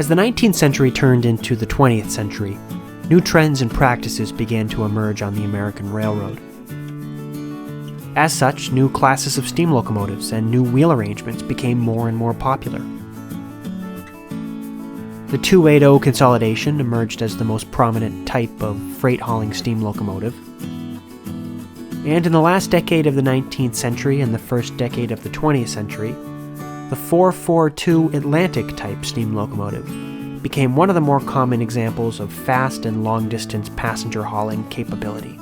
As the 19th century turned into the 20th century, new trends and practices began to emerge on the American railroad. As such, new classes of steam locomotives and new wheel arrangements became more and more popular. The 280 consolidation emerged as the most prominent type of freight-hauling steam locomotive. And in the last decade of the 19th century and the first decade of the 20th century, the 442 Atlantic type steam locomotive became one of the more common examples of fast and long-distance passenger hauling capability.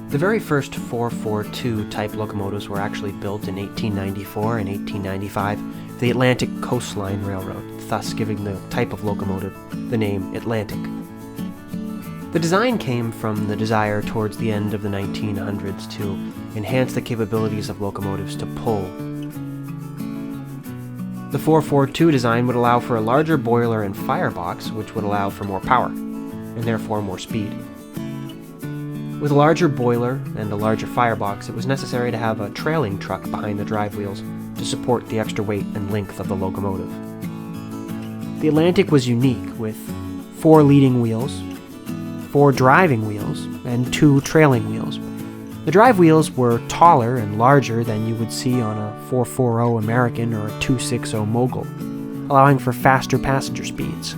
The very first 442 type locomotives were actually built in 1894 and 1895 for the Atlantic Coastline Railroad, thus giving the type of locomotive the name Atlantic. The design came from the desire towards the end of the 1900s to enhance the capabilities of locomotives to pull. The 442 design would allow for a larger boiler and firebox, which would allow for more power, and therefore more speed. With a larger boiler and a larger firebox, it was necessary to have a trailing truck behind the drive wheels to support the extra weight and length of the locomotive. The Atlantic was unique, with 4 leading wheels, 4 driving wheels, and 2 trailing wheels. The drive wheels were taller and larger than you would see on a 440 American or a 260 Mogul, allowing for faster passenger speeds.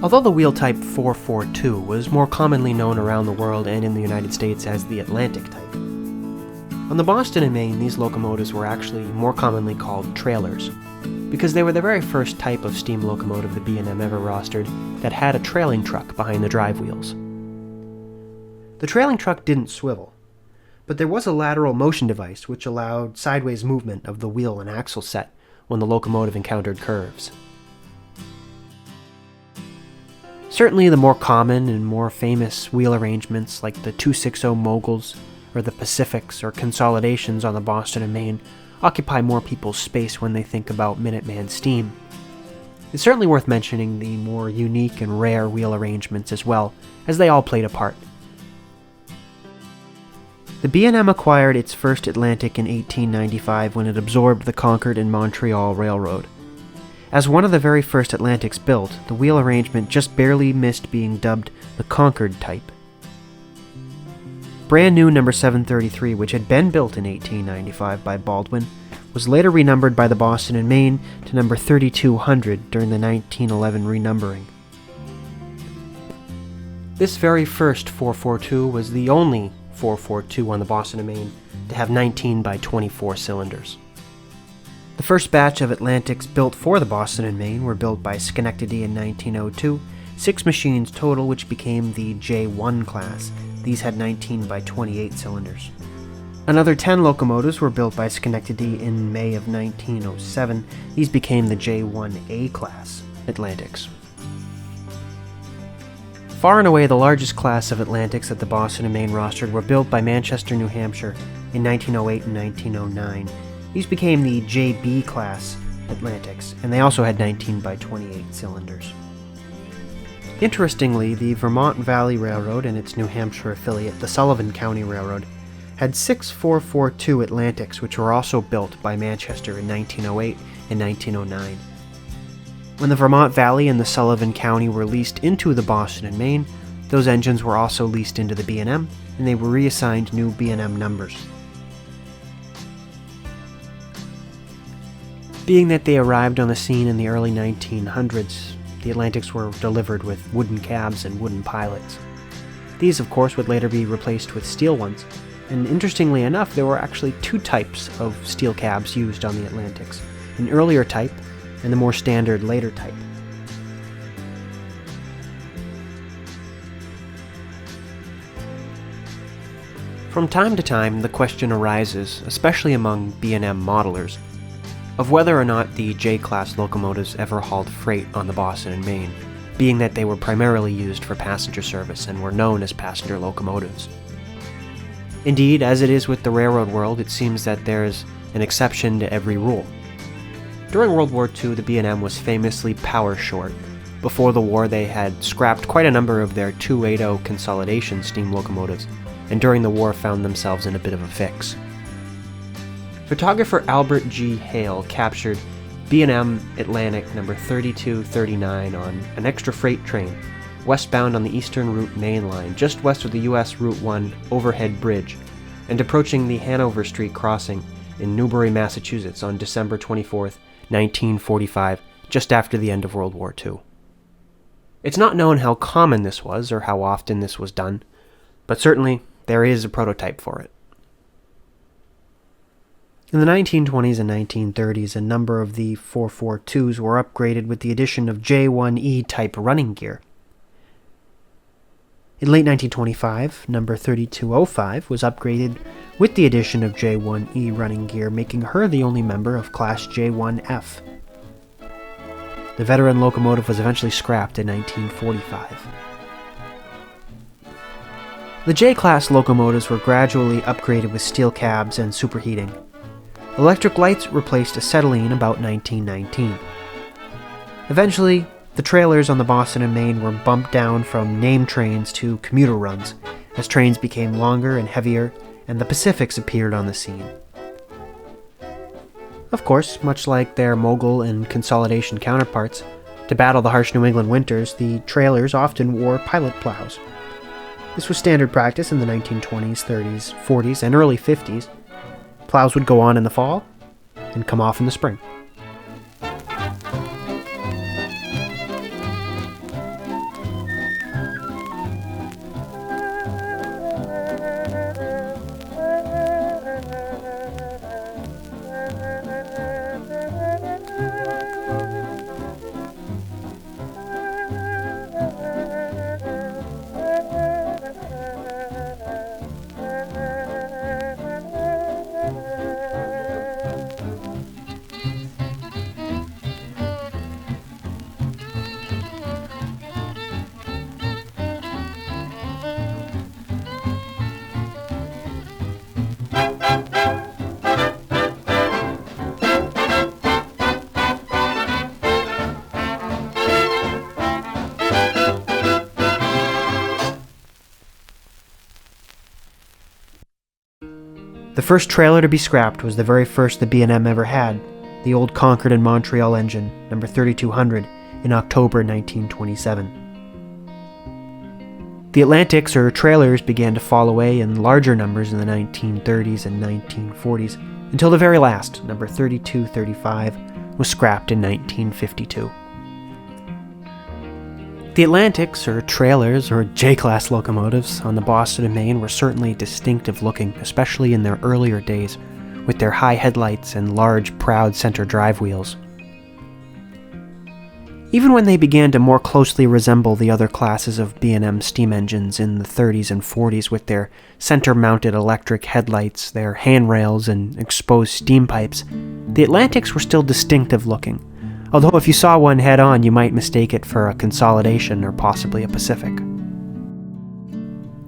Although the wheel type 442 was more commonly known around the world and in the United States as the Atlantic type, on the Boston and Maine these locomotives were actually more commonly called trailers, because they were the very first type of steam locomotive the B&M ever rostered that had a trailing truck behind the drive wheels. The trailing truck didn't swivel, but there was a lateral motion device which allowed sideways movement of the wheel and axle set when the locomotive encountered curves. Certainly the more common and more famous wheel arrangements like the 260 Moguls or the Pacifics or consolidations on the Boston and Maine occupy more people's space when they think about Minuteman steam. It's certainly worth mentioning the more unique and rare wheel arrangements as well, as they all played a part. The B&M acquired its first Atlantic in 1895 when it absorbed the Concord and Montreal Railroad. As one of the very first Atlantics built, the wheel arrangement just barely missed being dubbed the Concord type. Brand new number 733, which had been built in 1895 by Baldwin, was later renumbered by the Boston and Maine to number 3200 during the 1911 renumbering. This very first 442 was the only 442 on the Boston and Maine to have 19 by 24 cylinders. The first batch of Atlantics built for the Boston and Maine were built by Schenectady in 1902, 6 machines total, which became the J1 class. These had 19 by 28 cylinders. Another 10 locomotives were built by Schenectady in May of 1907. These became the J1A class Atlantics. Far and away the largest class of Atlantics that the Boston and Maine rostered were built by Manchester, New Hampshire in 1908 and 1909. These became the JB class Atlantics, and they also had 19 by 28 cylinders. Interestingly, the Vermont Valley Railroad and its New Hampshire affiliate, the Sullivan County Railroad, had 6 442 Atlantics, which were also built by Manchester in 1908 and 1909. When the Vermont Valley and the Sullivan County were leased into the Boston and Maine, those engines were also leased into the B&M, and they were reassigned new B&M numbers. Being that they arrived on the scene in the early 1900s, the Atlantics were delivered with wooden cabs and wooden pilots. These, of course, would later be replaced with steel ones, and interestingly enough, there were actually 2 types of steel cabs used on the Atlantics, an earlier type and the more standard later type. From time to time, the question arises, especially among B&M modelers, of whether or not the J-class locomotives ever hauled freight on the Boston and Maine, being that they were primarily used for passenger service and were known as passenger locomotives. Indeed, as it is with the railroad world, it seems that there is an exception to every rule. During World War II, the B&M was famously power short. Before the war, they had scrapped quite a number of their 280 consolidation steam locomotives, and during the war found themselves in a bit of a fix. Photographer Albert G. Hale captured B&M Atlantic number 3239 on an extra freight train westbound on the Eastern Route Main Line, just west of the U.S. Route 1 overhead bridge, and approaching the Hanover Street crossing in Newbury, Massachusetts on December 24, 1945, just after the end of World War II. It's not known how common this was or how often this was done, but certainly there is a prototype for it. In the 1920s and 1930s, a number of the 442s were upgraded with the addition of J1E type running gear. In late 1925, number 3205 was upgraded with the addition of J1E running gear, making her the only member of Class J1F. The veteran locomotive was eventually scrapped in 1945. The J-class locomotives were gradually upgraded with steel cabs and superheating. Electric lights replaced acetylene about 1919. Eventually, the trailers on the Boston and Maine were bumped down from name trains to commuter runs, as trains became longer and heavier, and the Pacifics appeared on the scene. Of course, much like their mogul and consolidation counterparts, to battle the harsh New England winters, the trailers often wore pilot plows. This was standard practice in the 1920s, 30s, 40s, and early 50s. Plows would go on in the fall and come off in the spring. The first trailer to be scrapped was the very first the B&M ever had, the old Concord and Montreal engine, number 3200, in October 1927. The Atlantics, or trailers, began to fall away in larger numbers in the 1930s and 1940s, until the very last, number 3235, was scrapped in 1952. The Atlantics, or trailers, or J-class locomotives on the Boston and Maine were certainly distinctive looking, especially in their earlier days, with their high headlights and large, proud center drive wheels. Even when they began to more closely resemble the other classes of B&M steam engines in the 30s and 40s with their center-mounted electric headlights, their handrails, and exposed steam pipes, the Atlantics were still distinctive looking. Although if you saw one head-on, you might mistake it for a Consolidation or possibly a Pacific.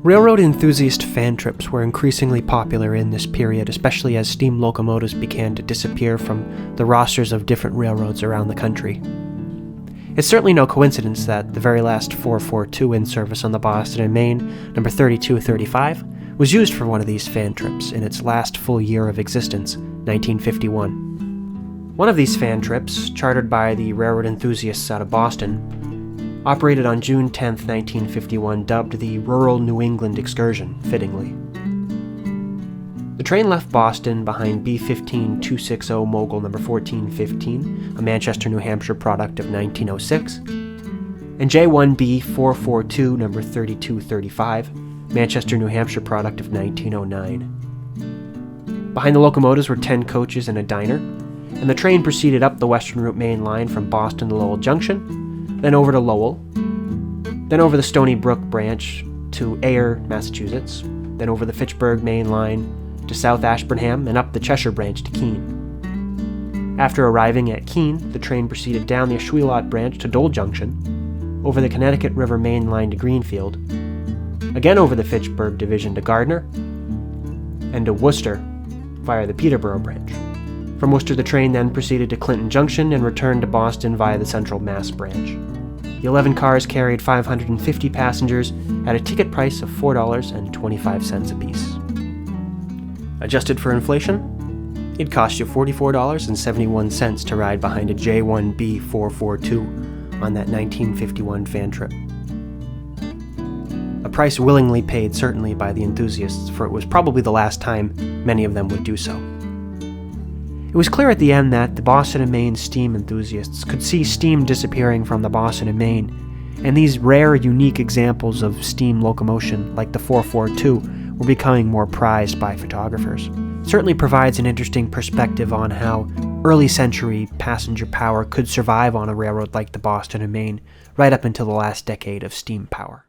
Railroad enthusiast fan trips were increasingly popular in this period, especially as steam locomotives began to disappear from the rosters of different railroads around the country. It's certainly no coincidence that the very last 442 in service on the Boston and Maine, number 3235, was used for one of these fan trips in its last full year of existence, 1951. One of these fan trips, chartered by the railroad enthusiasts out of Boston, operated on June 10, 1951, dubbed the Rural New England Excursion, fittingly. The train left Boston behind B-15-260 Mogul number 1415, a Manchester, New Hampshire product of 1906, and J1B-442 number 3235, Manchester, New Hampshire product of 1909. Behind the locomotives were 10 coaches and a diner, and the train proceeded up the Western Route Main Line from Boston to Lowell Junction, then over to Lowell, then over the Stony Brook branch to Ayer, Massachusetts, then over the Fitchburg Main Line to South Ashburnham and up the Cheshire branch to Keene. After arriving at Keene, the train proceeded down the Ashwelot branch to Dole Junction, over the Connecticut River Main Line to Greenfield, again over the Fitchburg Division to Gardner, and to Worcester via the Peterborough branch. From Worcester, the train then proceeded to Clinton Junction and returned to Boston via the Central Mass branch. The 11 cars carried 550 passengers at a ticket price of $4.25 apiece. Adjusted for inflation, It cost you $44.71 to ride behind a J1B 442 on that 1951 fan trip. A price willingly paid certainly by the enthusiasts, for it was probably the last time many of them would do so. It was clear at the end that the Boston and Maine steam enthusiasts could see steam disappearing from the Boston and Maine, and these rare, unique examples of steam locomotion, like the 442, were becoming more prized by photographers. It certainly provides an interesting perspective on how early century passenger power could survive on a railroad like the Boston and Maine, right up until the last decade of steam power.